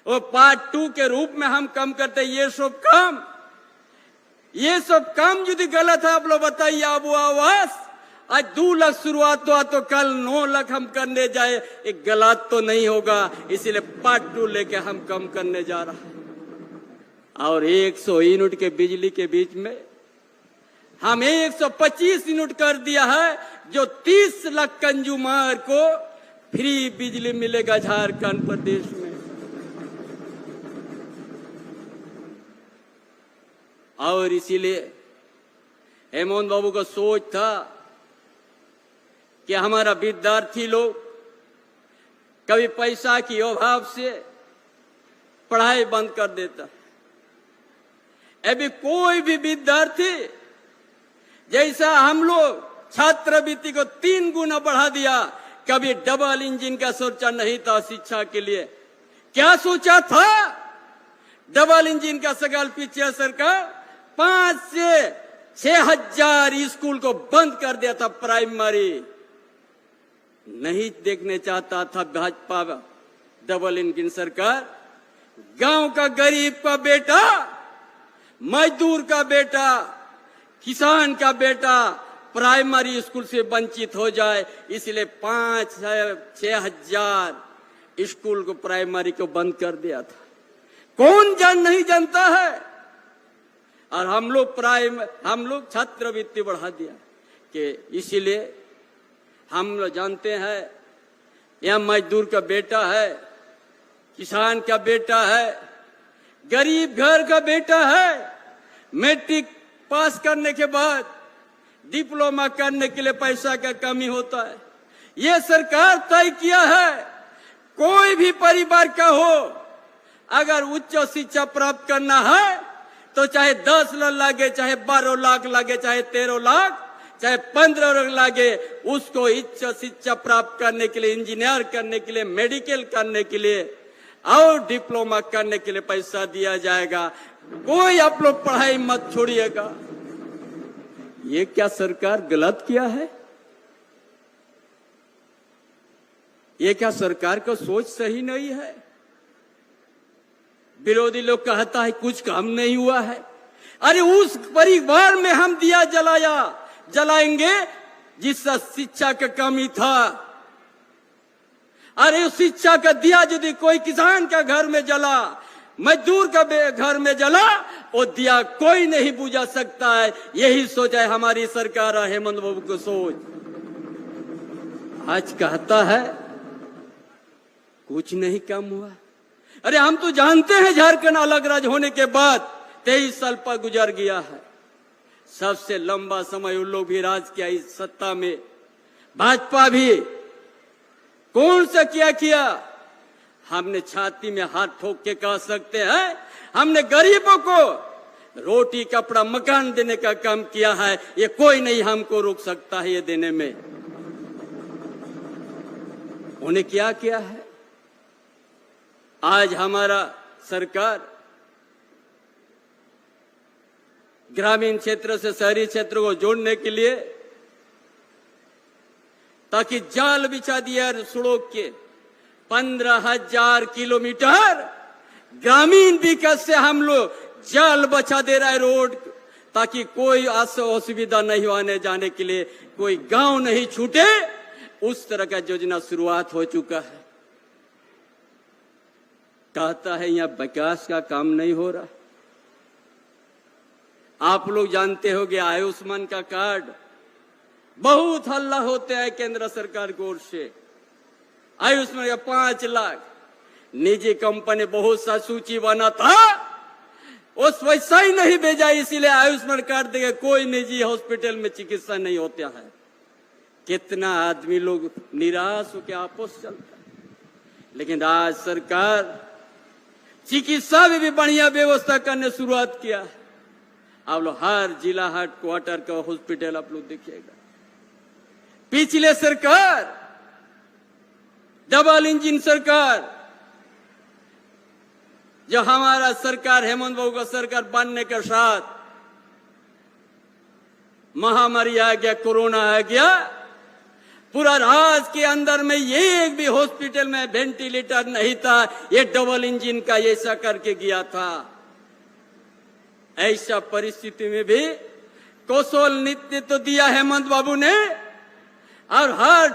वो पार्ट 2 के रूप में हम कम करते। ये सब काम यदि गलत है, आप लोग बताइए। अब वो आवास आज 2 लाख शुरुआत हुआ तो कल 9 लाख हम करने जाए, एक गलत तो नहीं होगा। इसीलिए पार्ट 2 लेके हम कम करने जा रहा है। और 100 यूनिट के बिजली के बीच में हम 125 यूनिट कर दिया है, जो 30 लाख कंज्यूमर को फ्री बिजली मिलेगा झारखंड प्रदेश में। और इसीलिए हेमंत बाबू का सोच था कि हमारा विद्यार्थी लोग कभी पैसा की अभाव से पढ़ाई बंद कर देता। अभी कोई भी विद्यार्थी, जैसा हम लोग छात्रवृत्ति को 3 गुना बढ़ा दिया, कभी डबल इंजन का सोचा नहीं था शिक्षा के लिए। क्या सोचा था? डबल इंजन का सवाल पीछे सरकार 5 से 6 हजार स्कूल को बंद कर दिया था। प्राइमरी नहीं देखने चाहता था भाजपा डबल इंजन सरकार। गांव का गरीब का बेटा, मजदूर का बेटा, किसान का बेटा प्राइमरी स्कूल से वंचित हो जाए, इसलिए 5 से 6 हजार स्कूल को प्राइमरी को बंद कर दिया था। कौन नहीं जानता है? और हम लोग छात्रवृत्ति बढ़ा दिया कि इसीलिए हम लोग जानते हैं, यह मजदूर का बेटा है, किसान का बेटा है, गरीब घर का बेटा है। मैट्रिक पास करने के बाद डिप्लोमा करने के लिए पैसा का कमी होता है। यह सरकार तय किया है, कोई भी परिवार का हो, अगर उच्च शिक्षा प्राप्त करना है तो चाहे 10 लाख लागे, चाहे 12 लाख लागे, चाहे 13 लाख, चाहे 15 लाख लागे, उसको उच्च शिक्षा प्राप्त करने के लिए, इंजीनियर करने के लिए, मेडिकल करने के लिए और डिप्लोमा करने के लिए पैसा दिया जाएगा। कोई आप लोग पढ़ाई मत छोड़िएगा। ये क्या सरकार गलत किया है? ये क्या सरकार का सोच सही नहीं है? विरोधी लोग कहता है कुछ काम नहीं हुआ है। अरे उस परिवार में हम दिया जलाएंगे जिसका शिक्षा का कमी था। अरे उस शिक्षा का दिया यदि कोई किसान का घर में जला, मजदूर का घर में जला, वो दिया कोई नहीं बुझा सकता है। यही सोच है हमारी सरकार और हेमंत बाबू को सोच। आज कहता है कुछ नहीं कम हुआ। अरे हम तो जानते हैं झारखंड अलग राज्य होने के बाद 23 साल पर गुजर गया है। सबसे लंबा समय उन लोग भी राज किया इस सत्ता में। भाजपा भी कौन सा किया? हमने छाती में हाथ ठोक के कह सकते हैं, हमने गरीबों को रोटी कपड़ा मकान देने का काम किया है। ये कोई नहीं हमको रोक सकता है ये देने में। उन्हें क्या किया है? आज हमारा सरकार ग्रामीण क्षेत्र से शहरी क्षेत्र को जोड़ने के लिए ताकि जाल बिछा दिया सड़क के 15,000 किलोमीटर ग्रामीण विकास से हम लोग जाल बचा दे रहा है रोड, ताकि कोई असुविधा नहीं आने जाने के लिए, कोई गांव नहीं छूटे। उस तरह का योजना शुरुआत हो चुका है। कहता है यहाँ विकास का काम नहीं हो रहा। आप लोग जानते होंगे आयुष्मान का कार्ड बहुत हल्ला होते हैं केंद्र सरकार की ओर से। आयुष्मान का 5 लाख निजी कंपनी बहुत सा सूची बना था, उस वैसा ही नहीं भेजा, इसीलिए आयुष्मान कार्ड देगा कोई निजी हॉस्पिटल में चिकित्सा नहीं होता है। कितना आदमी लोग निराश होकर आपस चलता है। लेकिन आज सरकार चिकित्सा में भी बढ़िया व्यवस्था करने शुरुआत किया है। आप लोग हर जिला हेडक्वार्टर का हॉस्पिटल आप लोग देखिएगा। पिछले सरकार डबल इंजन सरकार, जो हमारा सरकार हेमंत बाबू का सरकार बनने के साथ महामारी आ गया, कोरोना आ गया, पूरा राज्य के अंदर में एक भी हॉस्पिटल में वेंटिलेटर नहीं था, ये डबल इंजन का ऐसा करके गया था। ऐसा परिस्थिति में भी कौशल नेतृत्व दिया हेमंत बाबू ने, और हर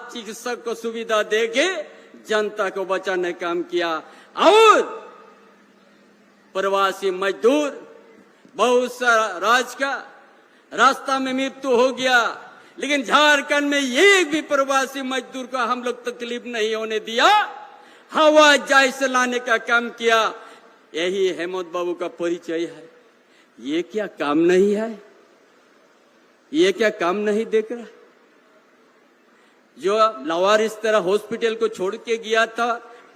चिकित्सक को सुविधा देके जनता को बचाने का काम किया। और प्रवासी मजदूर बहुत सारा राज्य का रास्ता में मृत्यु हो गया, लेकिन झारखंड में एक भी प्रवासी मजदूर का हम लोग तकलीफ नहीं होने दिया, हवा जहाज से लाने का काम किया। यही हेमंत बाबू का परिचय है। ये क्या काम नहीं है? ये क्या काम नहीं देख रहा? जो लावारिस तरह हॉस्पिटल को छोड़ के गया था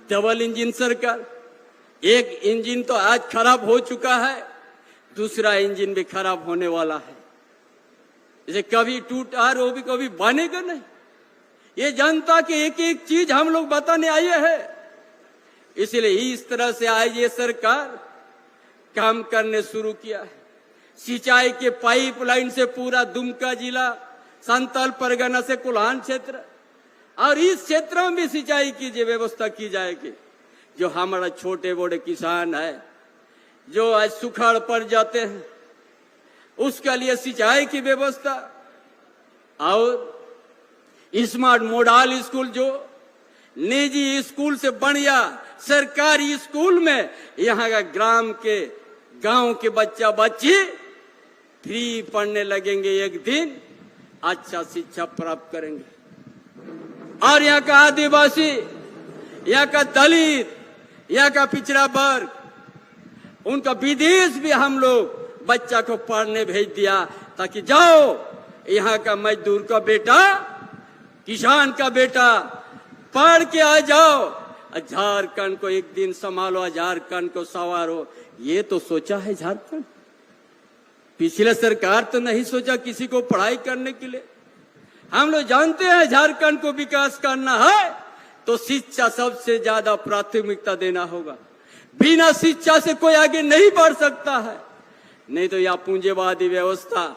डबल इंजन सरकार, एक इंजन तो आज खराब हो चुका है, दूसरा इंजन भी खराब होने वाला है। इसे कभी टूटा वो भी कभी बनेगा नहीं। ये जनता के एक एक चीज हम लोग बताने आए हैं। इसलिए इस तरह से आज ये सरकार काम करने शुरू किया है। सिंचाई के पाइपलाइन से पूरा दुमका जिला, संथाल परगना से कोल्हान क्षेत्र और इस क्षेत्र में भी सिंचाई की व्यवस्था की जाएगी। जो हमारा छोटे बड़े किसान है जो आज सुखाड़ पड़ जाते हैं, उसके लिए सिंचाई की व्यवस्था। और स्मार्ट मॉडल स्कूल, जो निजी स्कूल से बढ़िया सरकारी स्कूल में यहाँ का गांव के बच्चे फ्री पढ़ने लगेंगे, एक दिन अच्छा शिक्षा प्राप्त करेंगे। और यहाँ का आदिवासी, यहाँ का दलित, यहाँ का पिछड़ा वर्ग, उनका विदेश भी हम लोग बच्चा को पढ़ने भेज दिया, ताकि जाओ यहाँ का मजदूर का बेटा, किसान का बेटा पढ़ के आ जाओ, झारखंड को एक दिन संभालो, झारखंड को संवारो। ये तो सोचा है झारखंड? पिछले सरकार तो नहीं सोचा किसी को पढ़ाई करने के लिए। हम लोग जानते हैं झारखंड को विकास करना है तो शिक्षा सबसे ज्यादा प्राथमिकता देना होगा। बिना शिक्षा से कोई आगे नहीं बढ़ सकता है। नहीं तो यह पूंजीवादी व्यवस्था,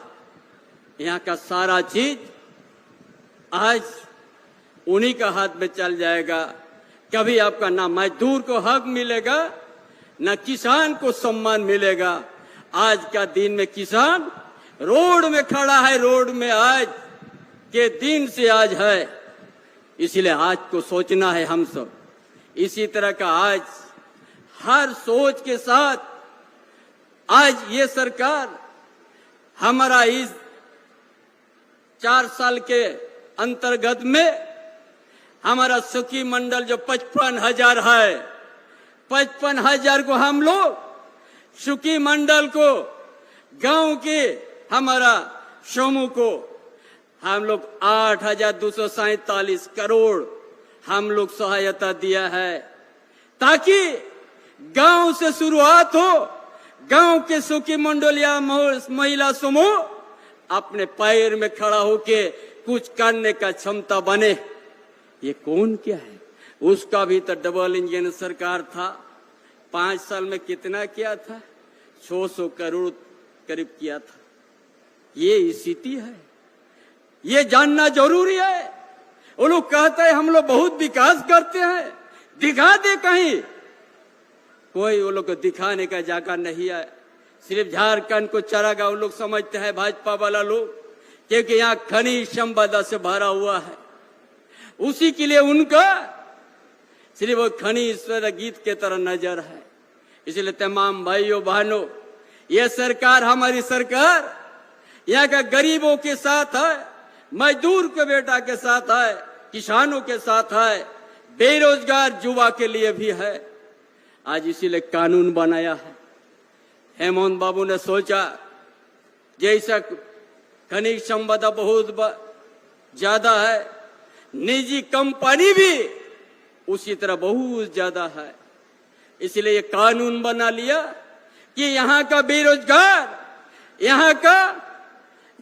यहाँ का सारा चीज आज उन्हीं का हाथ में चल जाएगा। कभी आपका ना मजदूर को हक मिलेगा, ना किसान को सम्मान मिलेगा। आज का दिन में किसान रोड में खड़ा है, रोड में आज के दिन से आज है। इसलिए आज को सोचना है हम सब। इसी तरह का आज हर सोच के साथ आज ये सरकार हमारा इस 4 साल के अंतर्गत में हमारा सखी मंडल जो 55,000 है, 55,000 को हम लोग सुखी मंडल को, गांव के हमारा समूह को हम लोग 8,247 करोड़ हम लोग सहायता दिया है, ताकि गांव से शुरुआत हो, गांव के सुखी मंडल या महिला समूह अपने पैर में खड़ा होके कुछ करने का क्षमता बने। ये कौन क्या है? उसका भी तो डबल इंजन सरकार था। 5 साल में कितना किया था? 600 करोड़ करीब किया था। ये स्थिति है, ये जानना जरूरी है। वो लोग कहते हैं हम लोग बहुत विकास करते हैं, दिखा दे कहीं। कोई वो लोग को दिखाने का जगह नहीं है। सिर्फ झारखंड को चरागांव लोग समझते हैं, भाजपा वाला लोग, क्योंकि यहाँ खनिज संपदा से भरा हुआ है। उसी के लिए उनका सिर्फ वो खनिज गीत के तरह नजर है। इसलिए तमाम भाइयों बहनों, ये सरकार हमारी सरकार यहाँ का गरीबों के साथ है, मजदूर के बेटा के साथ है, किसानों के साथ है, बेरोजगार युवा के लिए भी है। आज इसीलिए कानून बनाया है। हेमंत बाबू ने सोचा जैसा खनिज संपदा बहुत ज्यादा है, निजी कंपनी भी उसी तरह बहुत ज्यादा है। इसलिए ये कानून बना लिया कि यहाँ का बेरोजगार, यहाँ का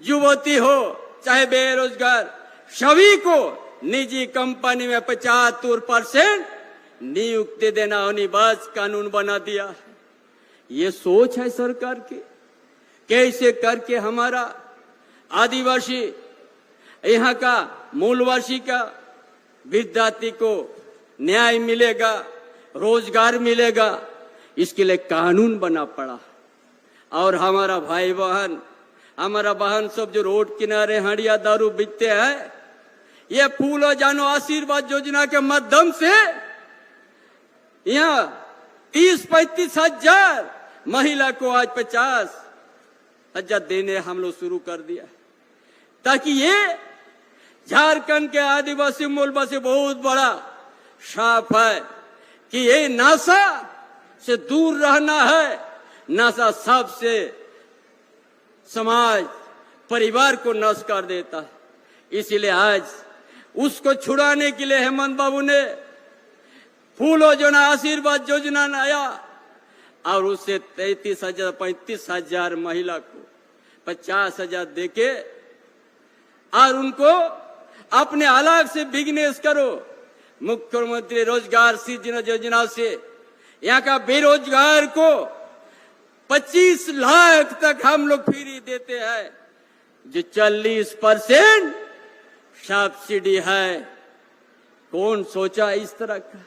युवती हो चाहे बेरोजगार, सभी को निजी कंपनी में 75% नियुक्ति देना अनिवार्य कानून बना दिया है। ये सोच है सरकार की, कैसे करके हमारा आदिवासी यहाँ का मूलवासी का विद्यार्थी को न्याय मिलेगा, रोजगार मिलेगा, इसके लिए कानून बना पड़ा। और हमारा भाई बहन, हमारा बहन सब जो रोड किनारे हंडिया दारू बेचते हैं, ये फूलो जानो आशीर्वाद योजना के माध्यम से यहाँ 30-35 हजार महिला को आज 50 हजार देने हम लोग शुरू कर दिया, ताकि ये झारखंड के आदिवासी मूलवासी बहुत बड़ा साफ है कि ये नशा से दूर रहना है। नशा सबसे समाज परिवार को नष्ट कर देता है। इसीलिए आज उसको छुड़ाने के लिए हेमंत बाबू ने फूलो जो ना आशीर्वाद योजना लाया और उससे 35,000 महिला को 50,000 देके और उनको अपने अलग से बिजनेस करो। मुख्यमंत्री रोजगार सृजन योजना से यहाँ का बेरोजगार को 25 लाख तक हम लोग फ्री देते हैं, जो 40% सब्सिडी है। कौन सोचा इस तरह का?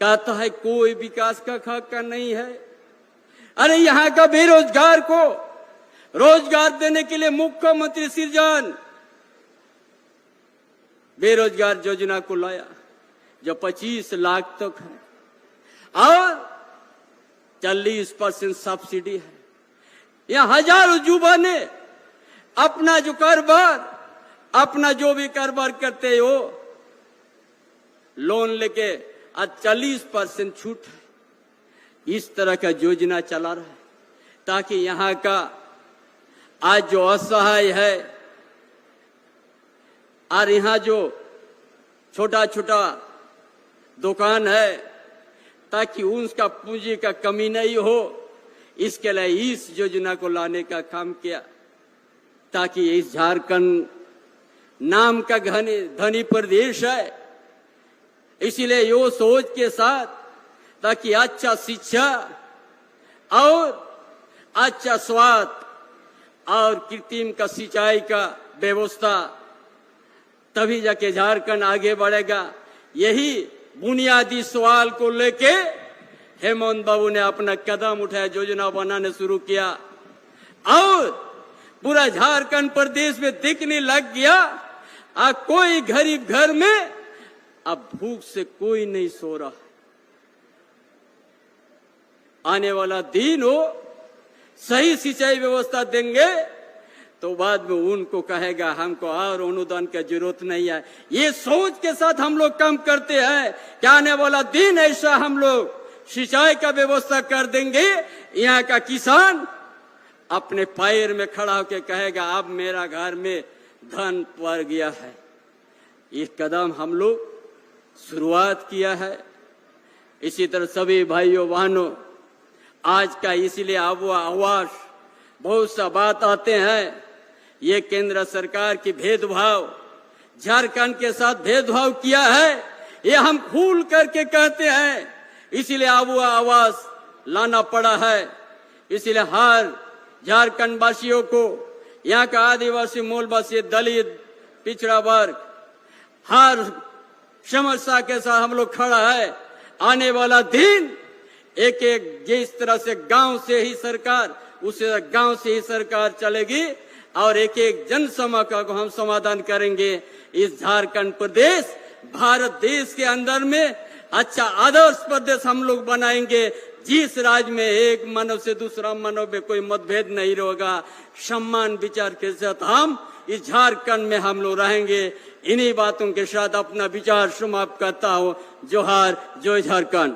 कहता है कोई विकास का खाका नहीं है। अरे यहाँ का बेरोजगार को रोजगार देने के लिए मुख्यमंत्री सृजन बेरोजगार योजना को लाया, जो 25 लाख तक है और 40% सब्सिडी है। यहाँ हजारों युवा ने अपना जो कारोबार, अपना जो भी कारोबार करते हो लोन लेके आज 40% छूट है। इस तरह का योजना चला रहा है ताकि यहाँ का आज जो असहाय है और यहाँ जो छोटा छोटा दुकान है, ताकि उसका पूंजी का कमी नहीं हो, इसके लिए इस योजना को लाने का काम किया, ताकि इस झारखंड नाम का धनी प्रदेश है। इसीलिए यो सोच के साथ, ताकि अच्छा शिक्षा और अच्छा स्वास्थ्य और कृत्रिम का सिंचाई का व्यवस्था, तभी जाके झारखंड आगे बढ़ेगा। यही बुनियादी सवाल को लेके हेमंत बाबू ने अपना कदम उठाया, योजना बनाने शुरू किया और पूरा झारखंड प्रदेश में दिखने लग गया। कोई गरीब घर में अब भूख से कोई नहीं सो रहा। आने वाला दिन हो सही सिंचाई व्यवस्था देंगे तो बाद में उनको कहेगा हमको और अनुदान की जरूरत नहीं है। ये सोच के साथ हम लोग काम करते हैं कि आने वाला दिन ऐसा हम लोग सिंचाई का व्यवस्था कर देंगे, यहाँ का किसान अपने पैर में खड़ा होकर कहेगा अब मेरा घर में धन पड़ गया है। ये कदम हम लोग शुरुआत किया है। इसी तरह सभी भाइयों बहनों, आज का इसलिए आवाज बहुत सा बात आते हैं, ये केंद्र सरकार की भेदभाव, झारखंड के साथ भेदभाव किया है, ये हम खुल करके कहते हैं। इसीलिए आवाज लाना पड़ा है। इसीलिए हर झारखंड वासियों को, यहाँ का आदिवासी मूलवासी, दलित, पिछड़ा वर्ग, हर समस्या के साथ हम लोग खड़ा है। आने वाला दिन एक एक जिस तरह से गांव से ही सरकार, उसे गांव से ही सरकार चलेगी और एक एक जन समस्या को हम समाधान करेंगे। इस झारखंड प्रदेश भारत देश के अंदर में अच्छा आदर्श प्रदेश हम लोग बनाएंगे, जिस राज्य में एक मानव से दूसरा मानव में कोई मतभेद नहीं रहेगा। सम्मान विचार के साथ हम इस झारखंड में हम लोग रहेंगे। इन्हीं बातों के साथ अपना विचार समाप्त करता हूँ। जोहार, जय झारखंड।